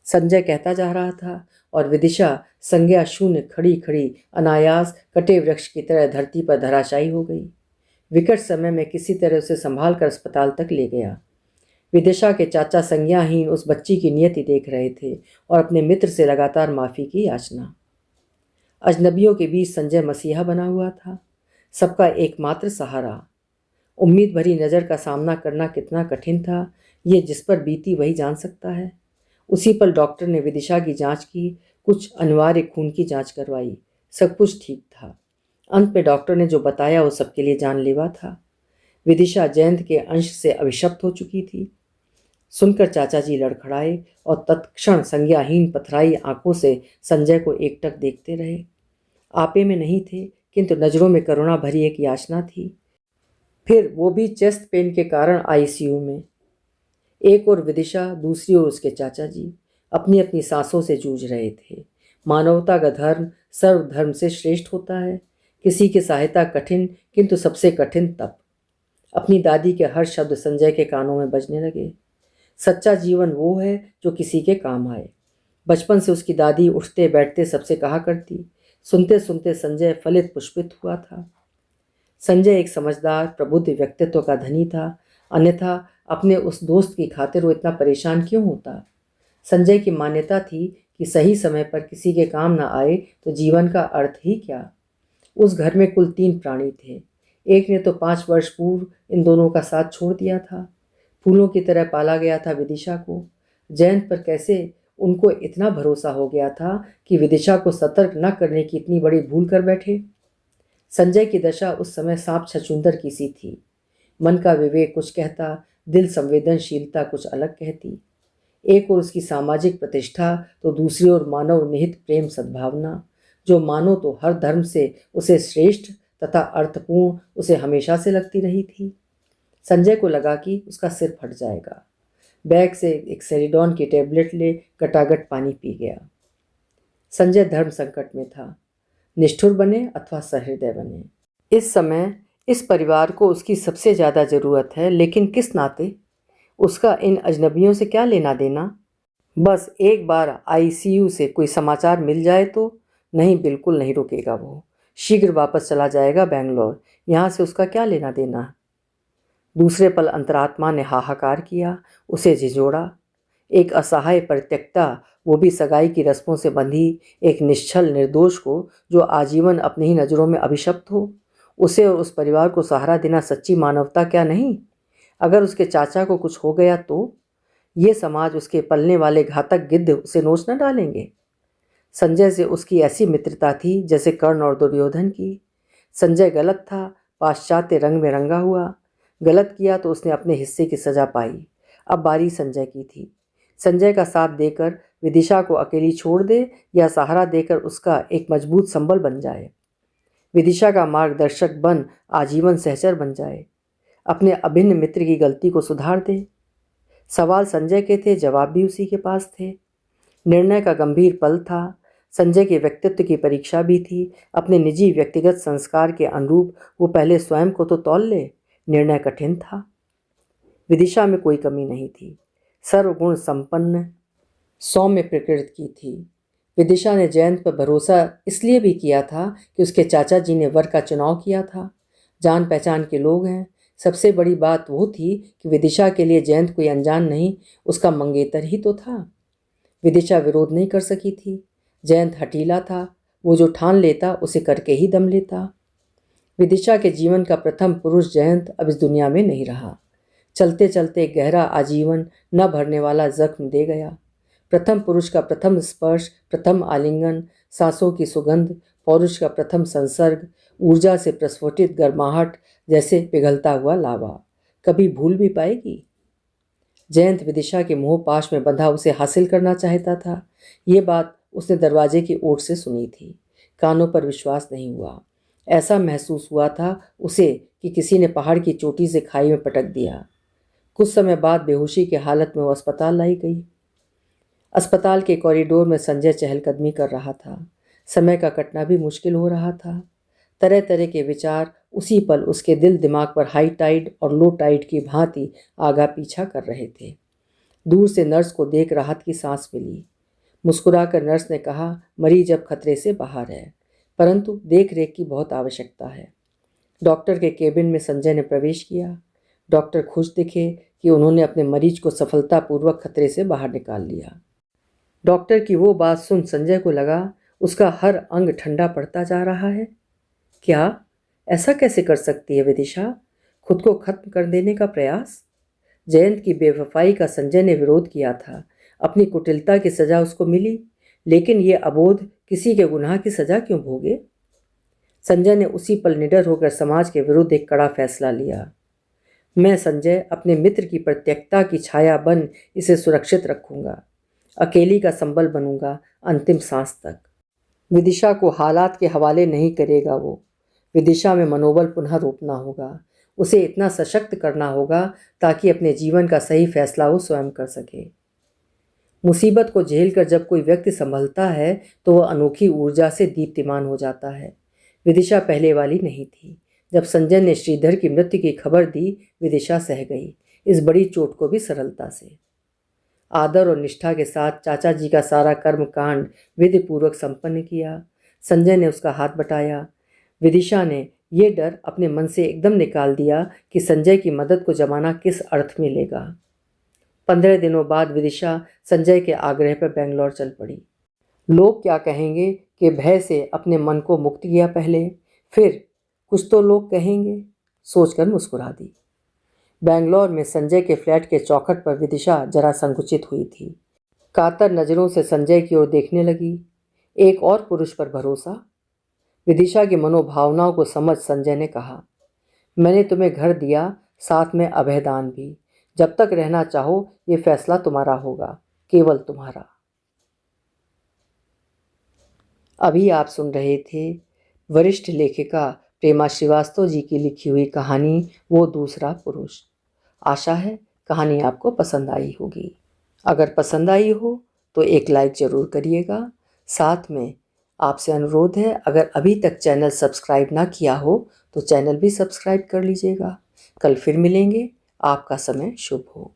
S1: संजय कहता जा रहा था और विदिशा संज्ञा शून्य खड़ी खड़ी अनायास कटे वृक्ष की तरह धरती पर धराशायी हो गई। विकट समय में किसी तरह उसे संभाल कर अस्पताल तक ले गया। विदिशा के चाचा संज्ञाहीन उस बच्ची की नियति देख रहे थे और अपने मित्र से लगातार माफ़ी की याचना। अजनबियों के बीच संजय मसीहा बना हुआ था, सबका एकमात्र सहारा। उम्मीद भरी नज़र का सामना करना कितना कठिन था, ये जिस पर बीती वही जान सकता है। उसी पर डॉक्टर ने विदिशा की जांच की, कुछ अनिवार्य खून की जांच करवाई। सब कुछ ठीक था। अंत में डॉक्टर ने जो बताया वो सबके लिए जानलेवा था। विदिशा जयंत के अंश से अभिशप्त हो चुकी थी। सुनकर चाचा जी लड़खड़ाए और तत्क्षण संज्ञाहीन पथराई आंखों से संजय को एकटक देखते रहे। आपे में नहीं थे, किंतु नज़रों में करुणा भरी एक याचना थी। फिर वो भी चेस्ट पेन के कारण आईसीयू में। एक और विदिशा, दूसरी ओर उसके चाचा जी अपनी अपनी सांसों से जूझ रहे थे। मानवता का धर्म सर्वधर्म से श्रेष्ठ होता है। किसी की सहायता कठिन, किंतु सबसे कठिन तप। अपनी दादी के हर शब्द संजय के कानों में बजने लगे। सच्चा जीवन वो है जो किसी के काम आए। बचपन से उसकी दादी उठते बैठते सबसे कहा करती। सुनते सुनते संजय फलित पुष्पित हुआ था। संजय एक समझदार प्रबुद्ध व्यक्तित्व का धनी था, अन्यथा अपने उस दोस्त की खातिर वो इतना परेशान क्यों होता। संजय की मान्यता थी कि सही समय पर किसी के काम न आए तो जीवन का अर्थ ही क्या। उस घर में कुल 3 प्राणी थे। एक ने तो 5 वर्ष पूर्व इन दोनों का साथ छोड़ दिया था। फूलों की तरह पाला गया था विदिशा को। जयंत पर कैसे उनको इतना भरोसा हो गया था कि विदिशा को सतर्क न करने की इतनी बड़ी भूल कर बैठे। संजय की दशा उस समय सांप छछूंदर की सी थी। मन का विवेक कुछ कहता, दिल संवेदनशीलता कुछ अलग कहती। एक ओर उसकी सामाजिक प्रतिष्ठा तो दूसरी ओर मानव निहित प्रेम सद्भावना, जो मानो तो हर धर्म से उसे श्रेष्ठ तथा अर्थपूर्ण उसे हमेशा से लगती रही थी। संजय को लगा कि उसका सिर फट जाएगा। बैग से एक सेरिडॉन की टेबलेट ले गटागट पानी पी गया। संजय धर्म संकट में था। निष्ठुर बने अथवा सहृदय बने, इस समय इस परिवार को उसकी सबसे ज़्यादा ज़रूरत है, लेकिन किस नाते? उसका इन अजनबियों से क्या लेना देना? बस एक बार आईसीयू से कोई समाचार मिल जाए तो। नहीं, बिल्कुल नहीं रुकेगा वो। शीघ्र वापस चला जाएगा बेंगलोर। यहाँ से उसका क्या लेना देना? दूसरे पल अंतरात्मा ने हाहाकार किया, उसे झिझोड़ा। एक असहाय परित्यक्ता, वो भी सगाई की रस्मों से बंधी, एक निश्चल निर्दोष को जो आजीवन अपनी ही नज़रों में अभिशप्त हो। उसे और उस परिवार को सहारा देना सच्ची मानवता क्या नहीं? अगर उसके चाचा को कुछ हो गया तो ये समाज, उसके पलने वाले घातक गिद्ध उसे नोच न डालेंगे। संजय से उसकी ऐसी मित्रता थी जैसे कर्ण और दुर्योधन की। संजय गलत था, पाश्चात्य रंग में रंगा हुआ। गलत किया तो उसने अपने हिस्से की सजा पाई। अब बारी संजय की थी। संजय का साथ देकर विदिशा को अकेली छोड़ दे या सहारा देकर उसका एक मजबूत संबल बन जाए। विदिशा का मार्गदर्शक बन आजीवन सहचर बन जाए। अपने अभिन्न मित्र की गलती को सुधार दे। सवाल संजय के थे, जवाब भी उसी के पास थे। निर्णय का गंभीर पल था। संजय के व्यक्तित्व की परीक्षा भी थी। अपने निजी व्यक्तिगत संस्कार के अनुरूप वो पहले स्वयं को तो तौल ले। निर्णय कठिन था। विदिशा में कोई कमी नहीं थी। सर्वगुण संपन्न, सौम्य प्रकृति की थी। विदिशा ने जयंत पर भरोसा इसलिए भी किया था कि उसके चाचा जी ने वर का चुनाव किया था। जान पहचान के लोग हैं। सबसे बड़ी बात वो थी कि विदिशा के लिए जयंत कोई अनजान नहीं, उसका मंगेतर ही तो था। विदिशा विरोध नहीं कर सकी थी। जयंत हठीला था। वो जो ठान लेता उसे करके ही दम लेता। विदिशा के जीवन का प्रथम पुरुष जयंत अब इस दुनिया में नहीं रहा। चलते चलते गहरा आजीवन न भरने वाला जख्म दे गया। प्रथम पुरुष का प्रथम स्पर्श, प्रथम आलिंगन, सांसों की सुगंध, पौरुष का प्रथम संसर्ग, ऊर्जा से प्रस्फुटित गर्माहट जैसे पिघलता हुआ लावा, कभी भूल भी पाएगी? जयंत विदिशा के मोह पाश में बंधा उसे हासिल करना चाहता था। ये बात उसने दरवाजे की ओट से सुनी थी। कानों पर विश्वास नहीं हुआ। ऐसा महसूस हुआ था उसे कि किसी ने पहाड़ की चोटी से खाई में पटक दिया। कुछ समय बाद बेहोशी की हालत में वो अस्पताल लाई गई। अस्पताल के कॉरिडोर में संजय चहलकदमी कर रहा था। समय का कटना भी मुश्किल हो रहा था। तरह तरह के विचार उसी पल उसके दिल दिमाग पर हाई टाइड और लो टाइड की भांति आगा पीछा कर रहे थे। दूर से नर्स को देख राहत की सांस मिली। मुस्कुराकर नर्स ने कहा, मरीज अब खतरे से बाहर है, परंतु देख रेख की बहुत आवश्यकता है। डॉक्टर के केबिन में संजय ने प्रवेश किया। डॉक्टर खुश दिखे कि उन्होंने अपने मरीज को सफलतापूर्वक खतरे से बाहर निकाल लिया। डॉक्टर की वो बात सुन संजय को लगा उसका हर अंग ठंडा पड़ता जा रहा है। क्या? ऐसा कैसे कर सकती है विदिशा? खुद को खत्म कर देने का प्रयास? जयंत की बेवफाई का संजय ने विरोध किया था। अपनी कुटिलता की सजा उसको मिली, लेकिन ये अबोध किसी के गुनाह की सजा क्यों भोगे? संजय ने उसी पल निडर होकर समाज के विरुद्ध एक कड़ा फैसला लिया। मैं संजय अपने मित्र की प्रत्यक्षता की छाया बन इसे सुरक्षित रखूंगा। अकेली का संबल बनूंगा अंतिम सांस तक। विदिशा को हालात के हवाले नहीं करेगा वो। विदिशा में मनोबल पुनः रोपना होगा। उसे इतना सशक्त करना होगा ताकि अपने जीवन का सही फैसला वो स्वयं कर सके। मुसीबत को झेलकर जब कोई व्यक्ति संभलता है तो वह अनोखी ऊर्जा से दीप्तिमान हो जाता है। विदिशा पहले वाली नहीं थी। जब संजय ने श्रीधर की मृत्यु की खबर दी, विदिशा सह गई, इस बड़ी चोट को भी सरलता से। आदर और निष्ठा के साथ चाचा जी का सारा कर्म कांड विधिपूर्वक संपन्न किया। संजय ने उसका हाथ बटाया। विदिशा ने यह डर अपने मन से एकदम निकाल दिया कि संजय की मदद को जमाना किस अर्थ में लेगा। 15 दिनों बाद विदिशा संजय के आग्रह पर बेंगलोर चल पड़ी। लोग क्या कहेंगे कि भय से अपने मन को मुक्त किया पहले, फिर कुछ तो लोग कहेंगे, सोचकर मुस्कुरा दी। बेंगलोर में संजय के फ्लैट के चौखट पर विदिशा जरा संकुचित हुई थी। कातर नज़रों से संजय की ओर देखने लगी। एक और पुरुष पर भरोसा? विदिशा की मनोभावनाओं को समझ संजय ने कहा, मैंने तुम्हें घर दिया, साथ में अभयदान भी। जब तक रहना चाहो ये फैसला तुम्हारा होगा, केवल तुम्हारा। अभी आप सुन रहे थे वरिष्ठ लेखिका प्रेमा श्रीवास्तव जी की लिखी हुई कहानी वो दूसरा पुरुष। आशा है कहानी आपको पसंद आई होगी। अगर पसंद आई हो तो एक लाइक ज़रूर करिएगा। साथ में आपसे अनुरोध है, अगर अभी तक चैनल सब्सक्राइब ना किया हो तो चैनल भी सब्सक्राइब कर लीजिएगा। कल फिर मिलेंगे। आपका समय शुभ हो।